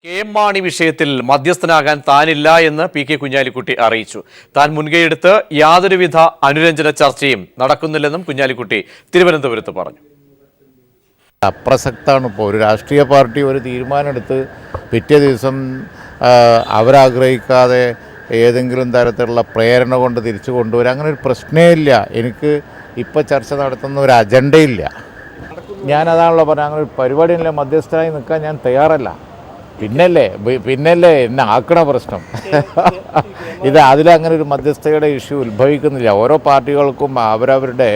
K M. Mani വിഷയത്തിൽ മധ്യസ്ഥനാകാൻ താനില്ല എന്ന് P K. Kunhalikutty അറിയിച്ചു. താൻ മുൻകൈയെടുത്ത് യാതൊരുവിധ അനുരഞ്ജന ചർച്ചയും നടക്കുന്നില്ലെന്നും കുഞ്ഞാലിക്കുട്ടി തിരുവനന്തപുരത്ത് പറഞ്ഞു. അപ്രസക്താണ്. ഇപ്പോൾ ഒരു രാഷ്ട്രീയ പാർട്ടി ഒരു തീരുമാനമെടുത്ത് പിറ്റേ ദിവസം അവരാഗ്രഹിക്കാതെ ഏതെങ്കിലും തരത്തിലുള്ള പ്രേരണ കൊണ്ട് തിരിച്ചു കൊണ്ടുവരാൻ അങ്ങനെ ഒരു പ്രശ്നമേ ഇല്ല. എനിക്ക് ഇപ്പോൾ ചർച്ച നടത്തുന്ന ഒരു അജണ്ടയില്ല. ഞാനതാണല്ലോ പറഞ്ഞത്, അങ്ങനെ ഒരു പരിപാടിയില്ല. മധ്യസ്ഥനായി നിൽക്കാൻ ഞാൻ തയ്യാറല്ല. പിന്നല്ലേ എന്നെ ആക്കണ പ്രശ്നം. അതിലങ്ങനെ ഒരു മധ്യസ്ഥയുടെ ഇഷ്യൂ ഉത്ഭവിക്കുന്നില്ല. ഓരോ പാർട്ടികൾക്കും അവരവരുടെ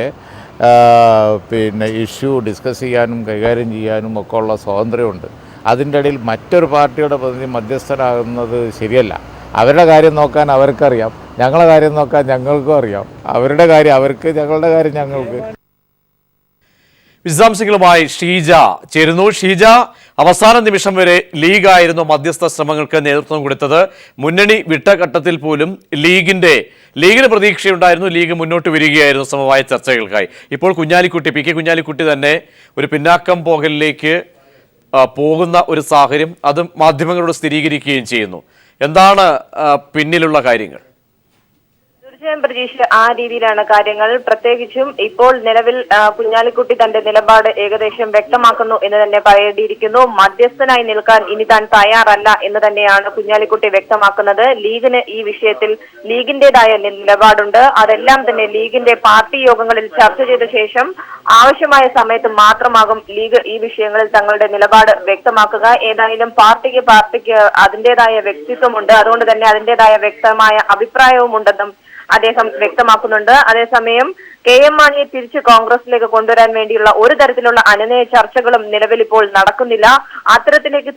ഇഷ്യൂ ഡിസ്കസ് ചെയ്യാനും കൈകാര്യം ചെയ്യാനും ഒക്കെ ഉള്ള സ്വാതന്ത്ര്യമുണ്ട്. അതിൻ്റെ ഇടയിൽ മറ്റൊരു പാർട്ടിയുടെ പ്രതിനിധി മധ്യസ്ഥനാകുന്നത് ശരിയല്ല. അവരുടെ കാര്യം നോക്കാൻ അവർക്കറിയാം, ഞങ്ങളുടെ കാര്യം നോക്കാൻ ഞങ്ങൾക്കും അറിയാം. അവരുടെ കാര്യം അവർക്ക്, ഞങ്ങളുടെ കാര്യം ഞങ്ങൾക്ക്. വിശദാംശങ്ങളുമായി ഷീജ ചേരുന്നു. ഷീജ, അവസാന നിമിഷം വരെ ലീഗായിരുന്നു മധ്യസ്ഥ ശ്രമങ്ങൾക്ക് നേതൃത്വം കൊടുത്തത്. മുന്നണി വിട്ട ഘട്ടത്തിൽ പോലും ലീഗിന് പ്രതീക്ഷയുണ്ടായിരുന്നു. ലീഗ് മുന്നോട്ട് വരികയായിരുന്നു സമവായ ചർച്ചകൾക്കായി. ഇപ്പോൾ പി.കെ. കുഞ്ഞാലിക്കുട്ടി തന്നെ ഒരു പിന്നാക്കം പോകലിലേക്ക് പോകുന്ന ഒരു സാഹചര്യം അത് മാധ്യമങ്ങളോട് സ്ഥിരീകരിക്കുകയും ചെയ്യുന്നു. എന്താണ് പിന്നിലുള്ള കാര്യങ്ങൾ? പ്രതീക്ഷ ആ രീതിയിലാണ് കാര്യങ്ങൾ. പ്രത്യേകിച്ചും ഇപ്പോൾ നിലവിൽ കുഞ്ഞാലിക്കുട്ടി തന്റെ നിലപാട് ഏകദേശം വ്യക്തമാക്കുന്നു എന്ന് തന്നെ പറയേണ്ടിയിരിക്കുന്നു. മധ്യസ്ഥനായി നിൽക്കാൻ ഇനി താൻ തയ്യാറല്ല എന്ന് തന്നെയാണ് കുഞ്ഞാലിക്കുട്ടി വ്യക്തമാക്കുന്നത്. ലീഗിന് ഈ വിഷയത്തിൽ ലീഗിന്റേതായ നിലപാടുണ്ട്. അതെല്ലാം തന്നെ ലീഗിന്റെ പാർട്ടി യോഗങ്ങളിൽ ചർച്ച ചെയ്ത ശേഷം ആവശ്യമായ സമയത്ത് മാത്രമാകും ലീഗ് ഈ വിഷയങ്ങളിൽ തങ്ങളുടെ നിലപാട് വ്യക്തമാക്കുക. ഏതായാലും പാർട്ടിക്ക് അതിന്റേതായ വ്യക്തിത്വമുണ്ട്. അതുകൊണ്ട് തന്നെ അതിന്റേതായ വ്യക്തമായ അഭിപ്രായവും ഉണ്ടെന്നും അദ്ദേഹം വ്യക്തമാക്കുന്നുണ്ട്. അതേസമയം കെ.എം. മാണിയെ തിരിച്ച് കോൺഗ്രസിലേക്ക് കൊണ്ടുവരാൻ വേണ്ടിയുള്ള ഒരു തരത്തിലുള്ള അനുനയ ചർച്ചകളും നിലവിൽ ഇപ്പോൾ നടക്കുന്നില്ല. അത്തരത്തിലേക്ക്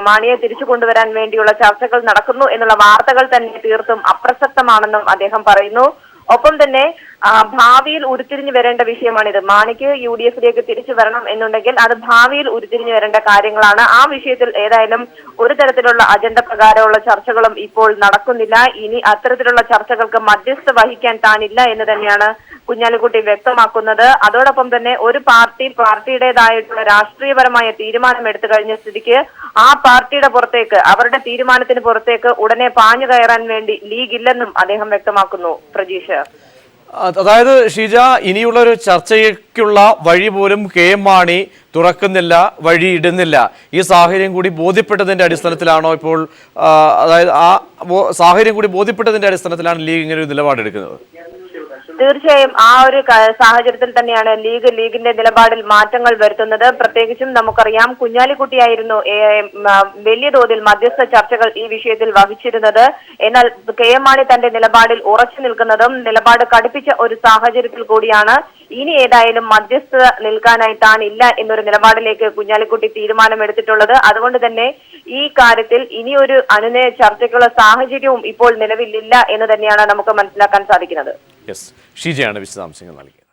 മാണിയെ തിരിച്ചു കൊണ്ടുവരാൻ വേണ്ടിയുള്ള ചർച്ചകൾ നടക്കുന്നു എന്നുള്ള വാർത്തകൾ തന്നെ തീർത്തും അപ്രസക്തമാണെന്നും അദ്ദേഹം പറയുന്നു. ഒപ്പം തന്നെ ഭാവിയിൽ ഉരുത്തിരിഞ്ഞു വരേണ്ട വിഷയമാണിത്. മാണിക്ക് UDF-ലേക്ക് തിരിച്ചു വരണം എന്നുണ്ടെങ്കിൽ അത് ഭാവിയിൽ ഉരുത്തിരിഞ്ഞു വരേണ്ട കാര്യങ്ങളാണ്. ആ വിഷയത്തിൽ ഏതായാലും ഒരു തരത്തിലുള്ള അജണ്ട പ്രകാരമുള്ള ചർച്ചകളും ഇപ്പോൾ നടക്കുന്നില്ല. ഇനി അത്തരത്തിലുള്ള ചർച്ചകൾക്ക് മധ്യസ്ഥ വഹിക്കാൻ താനില്ല എന്ന് തന്നെയാണ് കുഞ്ഞാലിക്കുട്ടി വ്യക്തമാക്കുന്നത്. അതോടൊപ്പം തന്നെ ഒരു പാർട്ടിയുടേതായിട്ടുള്ള രാഷ്ട്രീയപരമായ തീരുമാനം എടുത്തു കഴിഞ്ഞ സ്ഥിതിക്ക് ആ പാർട്ടിയുടെ പുറത്തേക്ക്, അവരുടെ തീരുമാനത്തിന് പുറത്തേക്ക് ഉടനെ പാഞ്ഞു കയറാൻ വേണ്ടി ലീഗ് ഇല്ലെന്നും അദ്ദേഹം വ്യക്തമാക്കുന്നു. പ്രജീഷ്, അതായത് ഷീജ, ഇനിയുള്ള ഒരു ചർച്ചയ്ക്കുള്ള വഴി പോലും കെ.എം. മാണി തുറക്കുന്നില്ല, വഴി ഇടുന്നില്ല. ഈ സാഹചര്യം കൂടി ബോധ്യപ്പെട്ടതിന്റെ അടിസ്ഥാനത്തിലാണോ ഇപ്പോൾ, അതായത് ആ സാഹചര്യം കൂടി ബോധ്യപ്പെട്ടതിന്റെ അടിസ്ഥാനത്തിലാണ് ലീഗ് ഇങ്ങനെ ഒരു നിലപാടെടുക്കുന്നത്? തീർച്ചയായും ആ ഒരു സാഹചര്യത്തിൽ തന്നെയാണ് ലീഗിന്റെ നിലപാടിൽ മാറ്റങ്ങൾ വരുത്തുന്നത്. പ്രത്യേകിച്ചും നമുക്കറിയാം, കുഞ്ഞാലിക്കുട്ടിയായിരുന്നു വലിയ തോതിൽ മധ്യസ്ഥ ചർച്ചകൾ ഈ വിഷയത്തിൽ വഹിച്ചിരുന്നത്. എന്നാൽ കെ.എം. മാണി തന്റെ നിലപാടിൽ ഉറച്ചു നിൽക്കുന്നതും നിലപാട് കടുപ്പിച്ച ഒരു സാഹചര്യത്തിൽ കൂടിയാണ് ഇനി ഏതായാലും മധ്യസ്ഥ നിൽക്കാനായി താൻ ഇല്ല എന്നൊരു നിലപാടിലേക്ക് കുഞ്ഞാലിക്കുട്ടി തീരുമാനമെടുത്തിട്ടുള്ളത്. അതുകൊണ്ട് തന്നെ ഈ കാര്യത്തിൽ ഇനിയൊരു അനുനയ ചർച്ചയ്ക്കുള്ള സാഹചര്യവും ഇപ്പോൾ നിലവിലില്ല എന്ന് തന്നെയാണ് നമുക്ക് മനസ്സിലാക്കാൻ സാധിക്കുന്നത്. ഷീജയാണ് വിശദാംശങ്ങൾ നൽകിയത്.